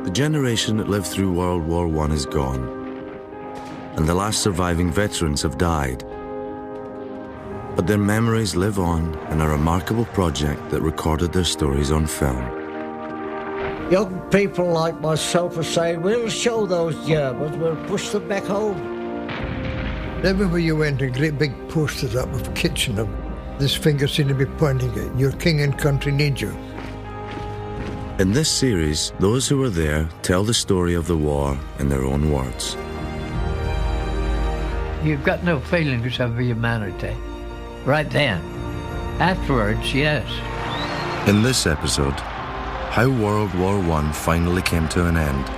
The generation that lived through World War I is gone, and the last surviving veterans have died. But their memories live on in a remarkable project that recorded their stories on film. Young people like myself are saying, we'll show those Germans, we'll push them back home. Everywhere you went, a great big posters up of Kitchener. This finger seemed to be pointing at your king and country need you. In this series, those who were there tell the story of the war in their own words. You've got no feelings of humanity. Right then. Afterwards, yes. In this episode, how World War I finally came to an end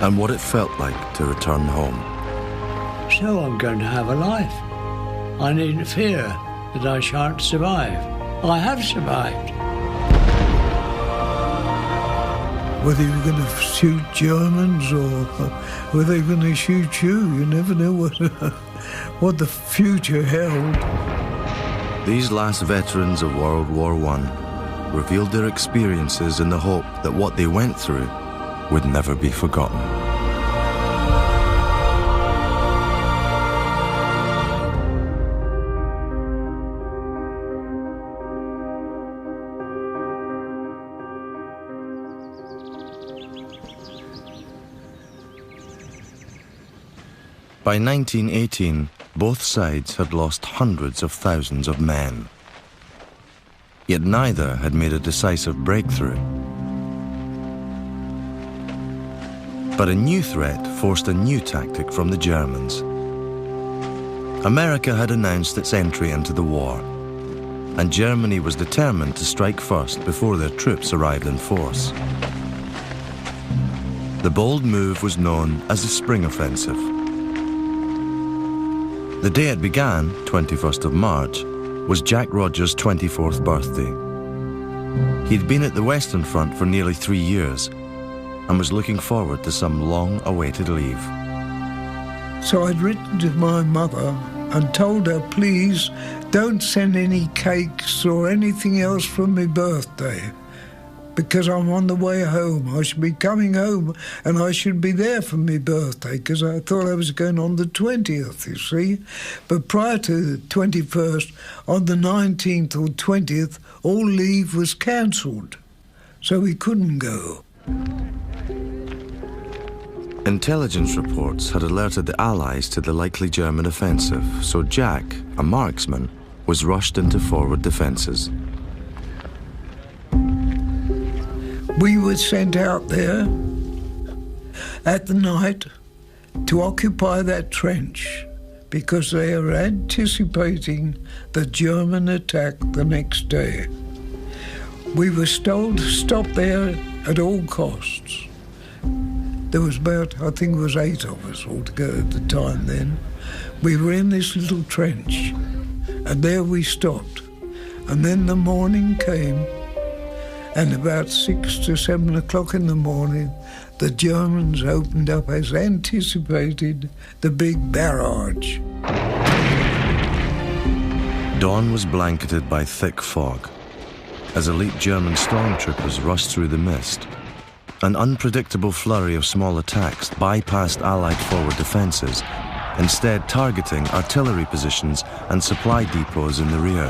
and what it felt like to return home. So I'm going to have a life. I needn't fear that I shan't survive. I have survived. Whether you're going to shoot Germans or whether they're going to shoot you, you never know what the future held. These last veterans of World War I revealed their experiences in the hope that what they went through would never be forgotten. By 1918, both sides had lost hundreds of thousands of men. Yet neither had made a decisive breakthrough. But a new threat forced a new tactic from the Germans. America had announced its entry into the war, and Germany was determined to strike first before their troops arrived in force. The bold move was known as the Spring Offensive. The day it began, 21st of March, was Jack Rogers' 24th birthday. He'd been at the Western Front for nearly 3 years and was looking forward to some long-awaited leave. So I'd written to my mother and told her, please, don't send any cakes or anything else for my birthday, because I'm on the way home. I should be coming home and I should be there for my birthday, because I thought I was going on the 20th, you see. But prior to the 21st, on the 19th or 20th, all leave was cancelled, so we couldn't go. Intelligence reports had alerted the Allies to the likely German offensive, so Jack, a marksman, was rushed into forward defences. We were sent out there at the night to occupy that trench because they were anticipating the German attack the next day. We were told to stop there at all costs. There was about, I think it was 8 of us altogether at the time then. We were in this little trench, and there we stopped. And then the morning came, and about 6 to 7 o'clock in the morning, the Germans opened up, as anticipated, the big barrage. Dawn was blanketed by thick fog as elite German stormtroopers rushed through the mist. An unpredictable flurry of small attacks bypassed Allied forward defences, instead targeting artillery positions and supply depots in the rear.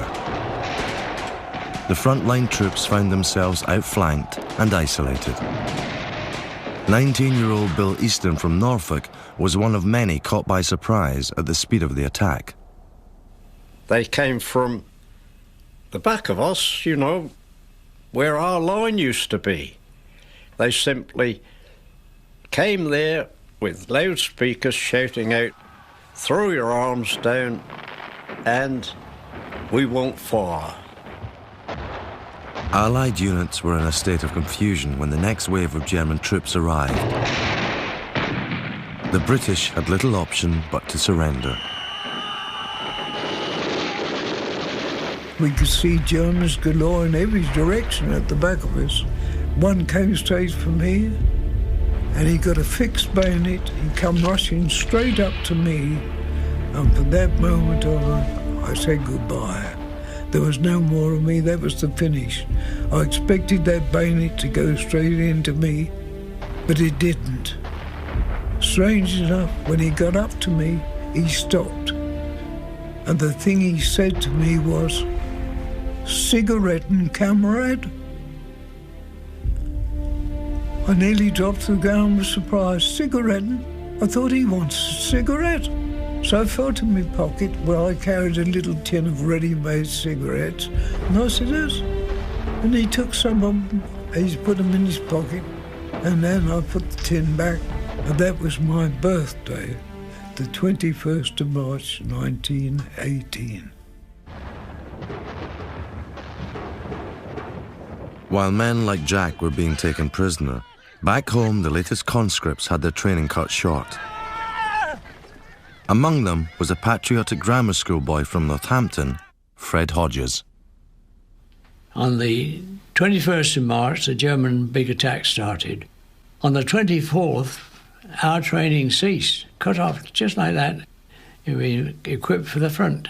The frontline troops found themselves outflanked and isolated. 19-year-old Bill Easton from Norfolk was one of many caught by surprise at the speed of the attack. They came from the back of us, you know, where our line used to be. They simply came there with loudspeakers shouting out, "Throw your arms down and we won't fire." Allied units were in a state of confusion when the next wave of German troops arrived. The British had little option but to surrender. We could see Germans galore in every direction at the back of us. One came straight for me, and he got a fixed bayonet. He come rushing straight up to me, and from that moment on, I said goodbye. There was no more of me. That was the finish. I expected that bayonet to go straight into me, but it didn't. Strange enough, when he got up to me, he stopped. And the thing he said to me was, "Cigarette, comrade?" I nearly dropped to the ground with surprise. Cigarette? I thought he wants a cigarette. So I felt in my pocket where I carried a little tin of ready-made cigarettes, and I said, "Yes." And he took some of them, he put them in his pocket, and then I put the tin back, and that was my birthday, the 21st of March, 1918. While men like Jack were being taken prisoner, back home the latest conscripts had their training cut short. Among them was a patriotic grammar school boy from Northampton, Fred Hodges. On the 21st of March, the German big attack started. On the 24th, our training ceased, cut off just like that. We were equipped for the front.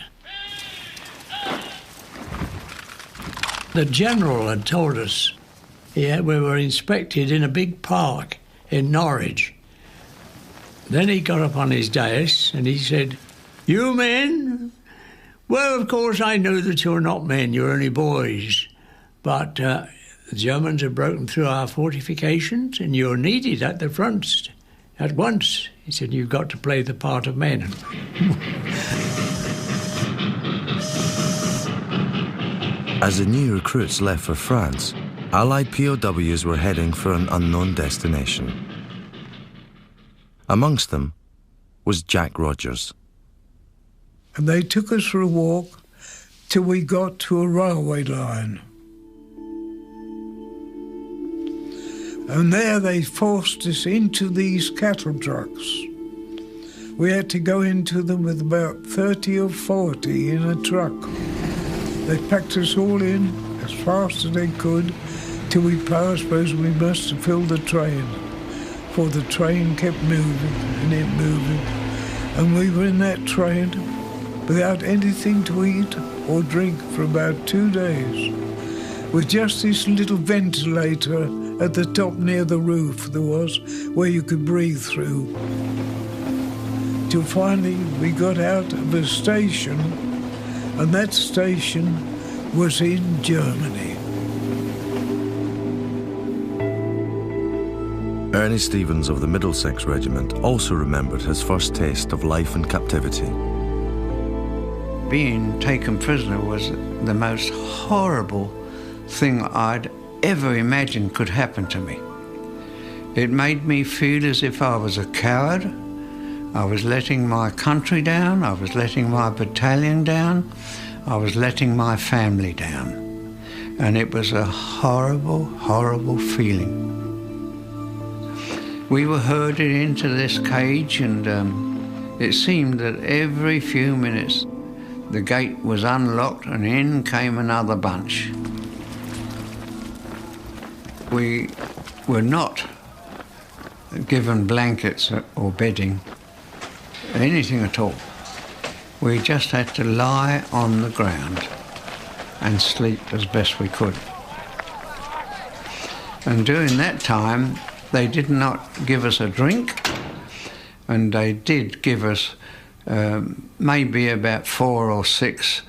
The general had told us we were inspected in a big park in Norwich. Then he got up on his dais and he said, "You men? Well, of course I know that you're not men, you're only boys. But the Germans have broken through our fortifications and you're needed at the front at once." He said, "You've got to play the part of men." As the new recruits left for France, Allied POWs were heading for an unknown destination. Amongst them was Jack Rogers. And they took us for a walk till we got to a railway line. And there they forced us into these cattle trucks. We had to go into them with about 30 or 40 in a truck. They packed us all in as fast as they could till we passed, suppose we must have filled the train. For the train kept moving and it moving. And we were in that train without anything to eat or drink for about 2 days, with just this little ventilator at the top near the roof there was, where you could breathe through. Till finally we got out of a station, and that station was in Germany. Ernie Stevens of the Middlesex Regiment also remembered his first taste of life in captivity. Being taken prisoner was the most horrible thing I'd ever imagined could happen to me. It made me feel as if I was a coward. I was letting my country down, I was letting my battalion down, I was letting my family down. And it was a horrible, horrible feeling. We were herded into this cage, and it seemed that every few minutes the gate was unlocked and in came another bunch. We were not given blankets or bedding, anything at all. We just had to lie on the ground and sleep as best we could. And during that time, they did not give us a drink, and they did give us maybe about 4 or 6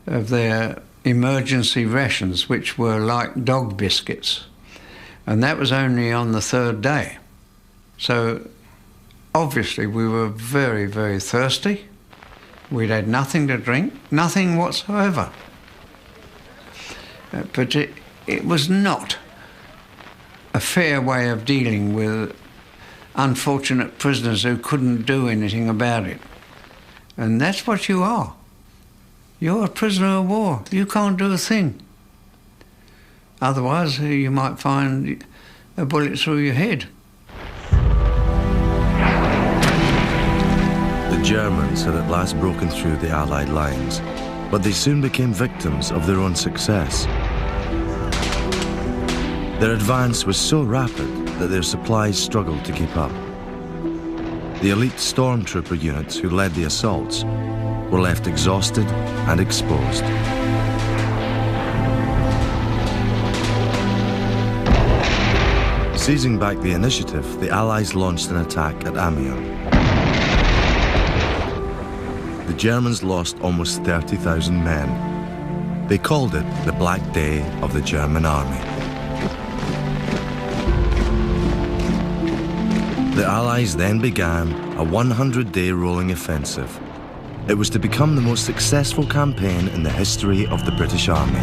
of their emergency rations, which were like dog biscuits. And that was only on the 3rd day. So obviously we were very, very thirsty. We'd had nothing to drink, nothing whatsoever. But it was not a fair way of dealing with unfortunate prisoners who couldn't do anything about it. And that's what you are. You're a prisoner of war. You can't do a thing. Otherwise, you might find a bullet through your head. The Germans had at last broken through the Allied lines, but they soon became victims of their own success. Their advance was so rapid that their supplies struggled to keep up. The elite stormtrooper units who led the assaults were left exhausted and exposed. Seizing back the initiative, the Allies launched an attack at Amiens. The Germans lost almost 30,000 men. They called it the Black Day of the German Army. The Allies then began a 100-day rolling offensive. It was to become the most successful campaign in the history of the British Army.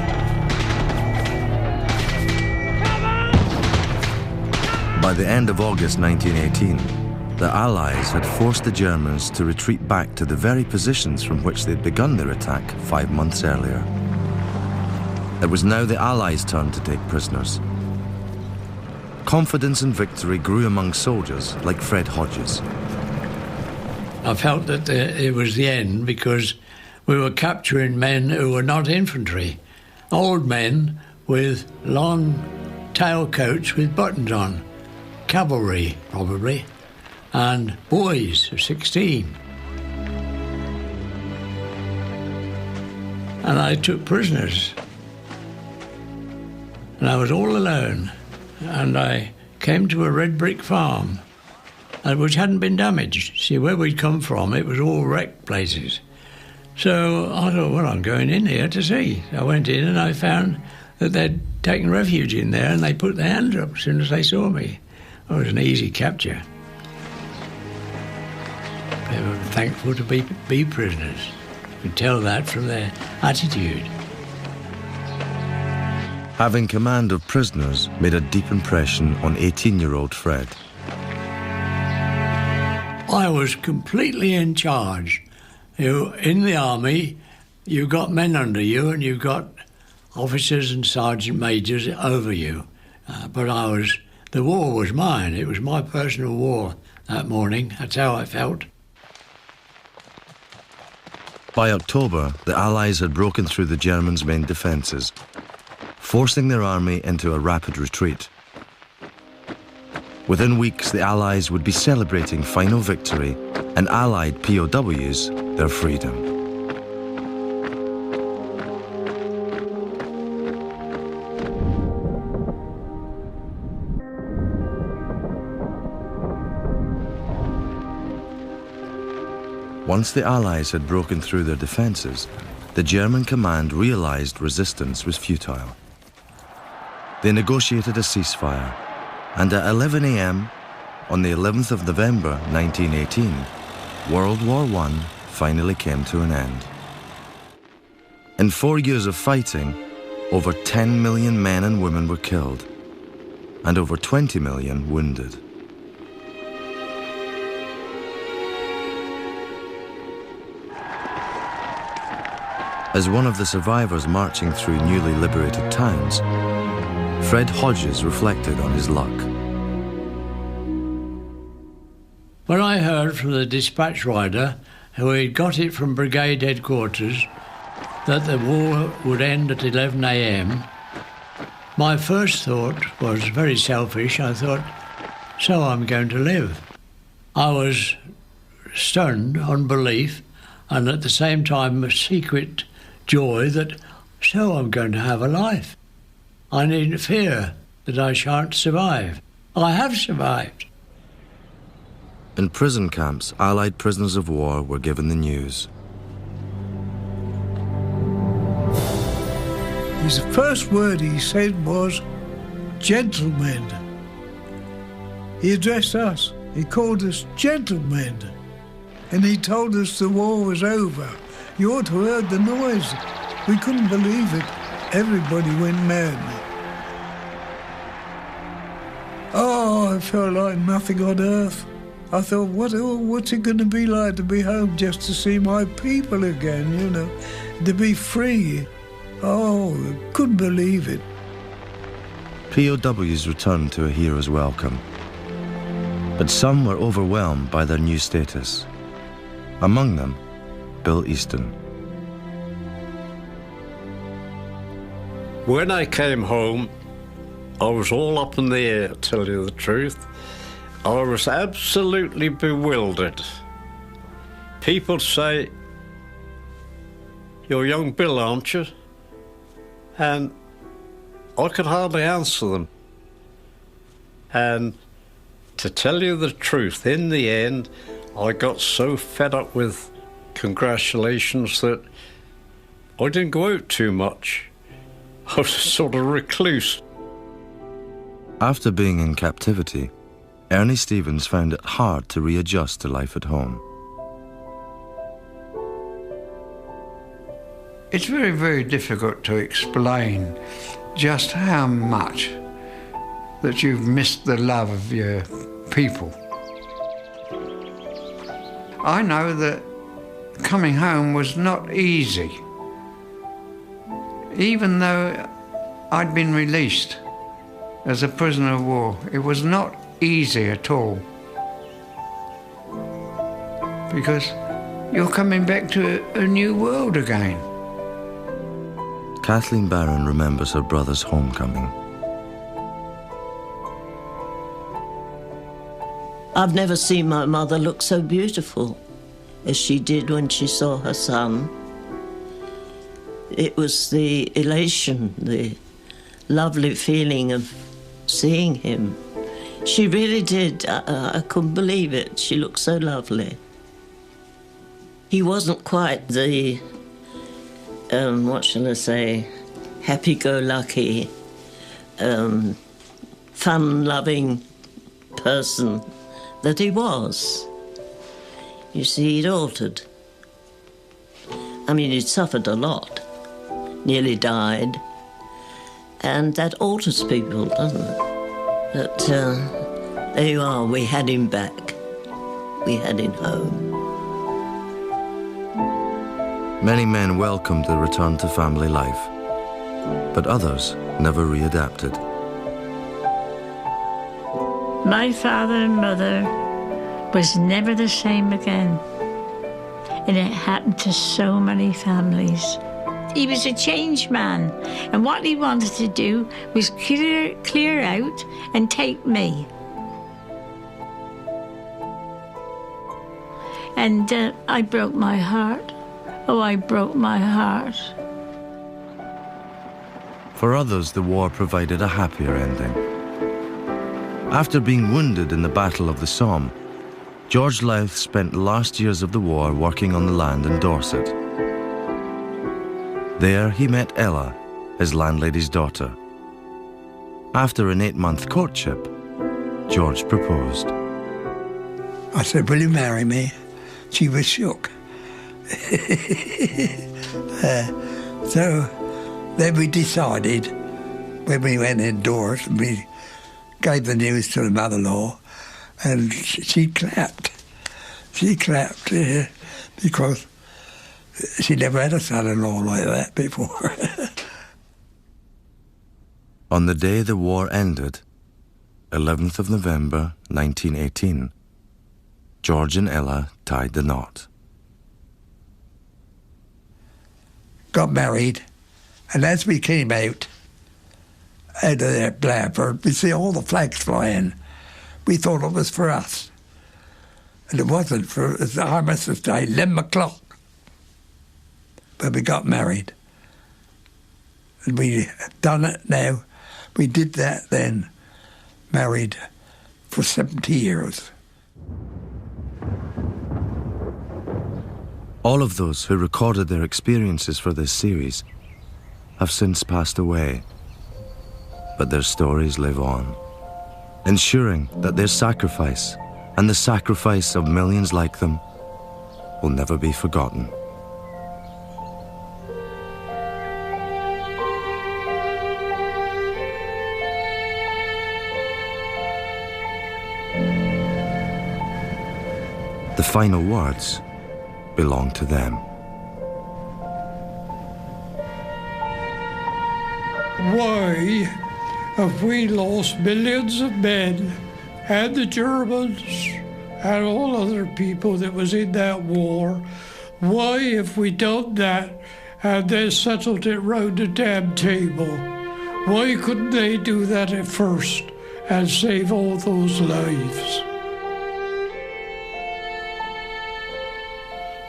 By the end of August 1918, the Allies had forced the Germans to retreat back to the very positions from which they'd begun their attack 5 months earlier. It was now the Allies' turn to take prisoners. Confidence in victory grew among soldiers like Fred Hodges. I felt that it was the end because we were capturing men who were not infantry, old men with long tailcoats with buttons on, cavalry probably, and boys of 16. And I took prisoners. And I was all alone. And I came to a red brick farm, which hadn't been damaged. See, where we'd come from, it was all wrecked places. So I thought, well, I'm going in here to see. I went in and I found that they'd taken refuge in there, and they put their hands up as soon as they saw me. It was an easy capture. They were thankful to be prisoners. You could tell that from their attitude. Having command of prisoners made a deep impression on 18-year-old Fred. I was completely in charge. In the army, you've got men under you and you've got officers and sergeant majors over you. But the war was mine. It was my personal war that morning. That's how I felt. By October, the Allies had broken through the Germans' main defences, forcing their army into a rapid retreat. Within weeks, the Allies would be celebrating final victory and Allied POWs their freedom. Once the Allies had broken through their defences, the German command realised resistance was futile. They negotiated a ceasefire, and at 11 a.m. on the 11th of November 1918, World War I finally came to an end. In 4 years of fighting, over 10 million men and women were killed, and over 20 million wounded. As one of the survivors marching through newly liberated towns, Fred Hodges reflected on his luck. When I heard from the dispatch rider, who had got it from brigade headquarters, that the war would end at 11 a.m, my first thought was very selfish. I thought, so I'm going to live. I was stunned, unbelief, and at the same time a secret joy that, so I'm going to have a life. I needn't fear that I shan't survive. I have survived. In prison camps, Allied prisoners of war were given the news. His first word he said was, "Gentlemen." He addressed us. He called us gentlemen. And he told us the war was over. You ought to have heard the noise. We couldn't believe it. Everybody went mad. Oh, I felt like nothing on earth. I thought, what's it going to be like to be home just to see my people again, you know, to be free. Oh, I couldn't believe it. POWs returned to a hero's welcome, but some were overwhelmed by their new status. Among them, Bill Easton. When I came home, I was all up in the air, to tell you the truth. I was absolutely bewildered. People say, "You're young Bill, aren't you?" And I could hardly answer them. And to tell you the truth, in the end, I got so fed up with congratulations that I didn't go out too much. I was a sort of recluse. After being in captivity, Ernie Stevens found it hard to readjust to life at home. It's very, very difficult to explain just how much that you've missed the love of your people. I know that coming home was not easy. Even though I'd been released as a prisoner of war, it was not easy at all. Because you're coming back to a new world again. Kathleen Barron remembers her brother's homecoming. I've never seen my mother look so beautiful as she did when she saw her son. It was the elation, the lovely feeling of seeing him. She really did. I couldn't believe it. She looked so lovely. He wasn't quite the, what shall I say, happy-go-lucky, fun-loving person that he was. You see, he'd altered. I mean, he'd suffered a lot, nearly died, and that alters people, doesn't it? But there you are, we had him back. We had him home. Many men welcomed the return to family life, but others never readapted. My father and mother was never the same again. And it happened to so many families. He was a changed man, and what he wanted to do was clear out and take me. And I broke my heart. Oh, I broke my heart. For others, the war provided a happier ending. After being wounded in the Battle of the Somme, George Louth spent the last years of the war working on the land in Dorset. There he met Ella, his landlady's daughter. After an 8-month courtship, George proposed. I said, "Will you marry me?" She was shook. So then we decided, when we went indoors, we gave the news to the mother-in-law, and she clapped. She clapped because she never had a son-in-law like that before. On the day the war ended, 11th of November 1918, George and Ella tied the knot. Got married, and as we came out of that Blandford, we see all the flags flying. We thought it was for us. And it wasn't. It was the Armistice Day, 11 o'clock. But we got married. And we done it now. We did that then, married for 70 years. All of those who recorded their experiences for this series have since passed away, but their stories live on, ensuring that their sacrifice and the sacrifice of millions like them will never be forgotten. The final words belong to them. Why have we lost millions of men and the Germans and all other people that was in that war? Why have we done that and then settled it round the damn table? Why couldn't they do that at first and save all those lives?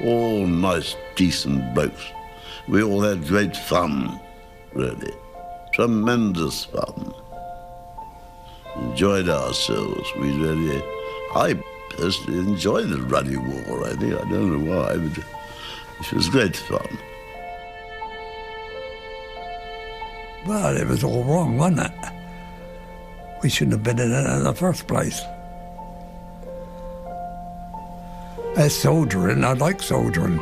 All nice, decent blokes. We all had great fun, really. Tremendous fun. enjoyed ourselves. I personally enjoyed the ruddy war. I don't know why, but it was great fun. Well, it was all wrong, wasn't it? We shouldn't have been in it in the first place. As soldiering, I like soldiering,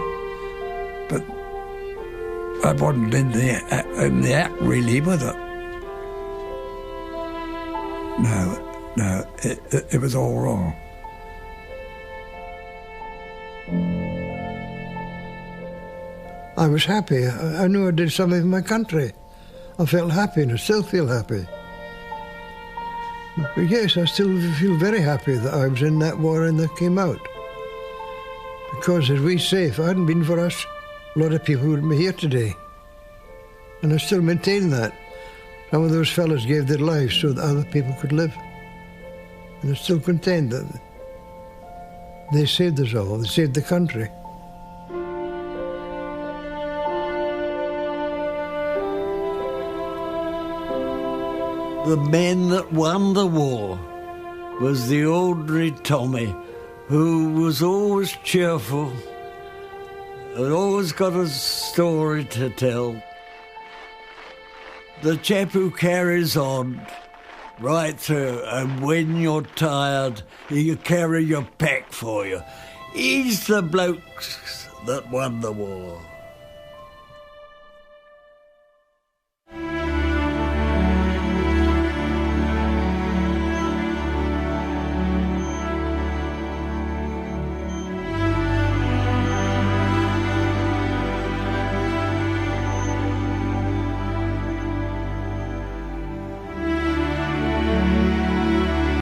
but I wasn't in the act really with it. No, it was all wrong. I was happy. I knew I did something for my country. I felt happy, and I still feel happy. But yes, I still feel very happy that I was in that war and that came out. Because, as we say, if it hadn't been for us, a lot of people wouldn't be here today. And I still maintain that. Some of those fellas gave their lives so that other people could live. And I'm still content that they saved us all. They saved the country. The men that won the war was the ordinary Tommy, who was always cheerful and always got a story to tell. The chap who carries on right through, and when you're tired, he'll carry your pack for you. He's the bloke that won the war.